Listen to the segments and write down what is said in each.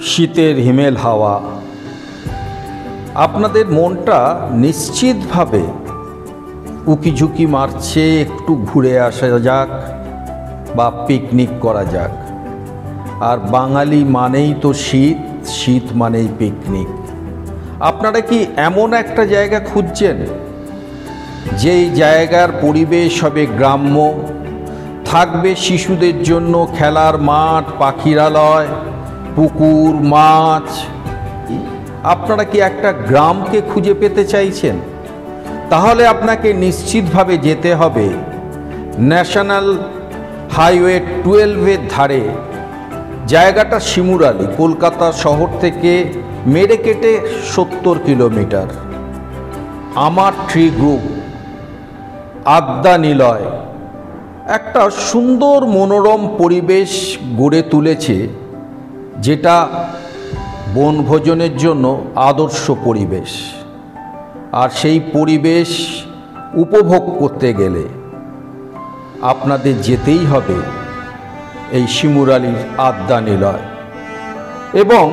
শীতের হিমেল হাওয়া আপনাদের মনটা নিশ্চিতভাবে উকিঝুঁকি মারছে, একটু ঘুরে আসা যাক বা পিকনিক করা যাক। আর বাঙালি মানেই তো শীত, শীত মানেই পিকনিক। আপনারা কি এমন একটা জায়গা খুঁজছেন যেই জায়গার পরিবেশ হবে গ্রাম্য, থাকবে শিশুদের জন্য খেলার মাঠ, পাখিরালয়, পুকুর, মাছ? আপনারা কি একটা গ্রামকে খুঁজে পেতে চাইছেন? তাহলে আপনাকে নিশ্চিতভাবে যেতে হবে ন্যাশনাল হাইওয়ে 12-এর ধারে। জায়গাটা শিমুরালী, কলকাতা শহর থেকে মেরে কেটে 70 কিলোমিটার। আমার ট্রি গ্রুপ আদ্যা নিলয় একটা সুন্দর মনোরম পরিবেশ গড়ে তুলেছে, যেটা বনভোজনের জন্য আদর্শ পরিবেশ। আর সেই পরিবেশ উপভোগ করতে গেলে আপনাদের যেতেই হবে এই শিমুরালীর আদ্যা নিলয়। এবং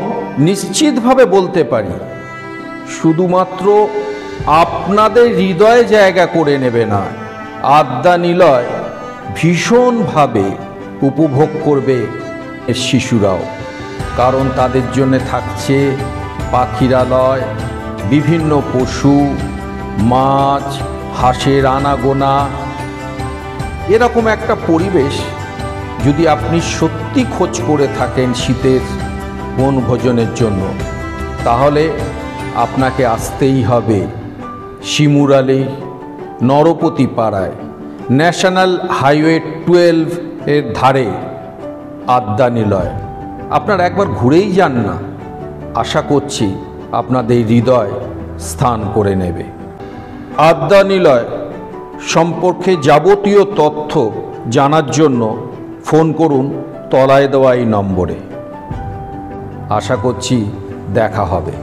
নিশ্চিতভাবে বলতে পারি, শুধুমাত্র আপনাদের হৃদয়ে জায়গা করে নেবে না, আদ্যা নিলয় ভীষণভাবে উপভোগ করবে শিশুরাও। কারণ তাদের জন্য থাকছে পাখিরালয়, বিভিন্ন পশু, মাছ, হাঁসের আনাগোনা। এরকম একটা পরিবেশ যদি আপনি সত্যি খোঁজ করে থাকেন শীতের বনভোজনের জন্য, তাহলে আপনাকে আসতেই হবে শিমুরালী নরপতি পাড়ায়, ন্যাশনাল হাইওয়ে 12-এর ধারে আদ্যা নিলয়। আপনারা একবার ঘুরেই যান না, আশা করছি আপনাদের হৃদয় স্থান করে নেবে। আদ্যা নিলয় সম্পর্কে যাবতীয় তথ্য জানার জন্য ফোন করুন তলায় দেওয়া এই নম্বরে। আশা করছি দেখা হবে।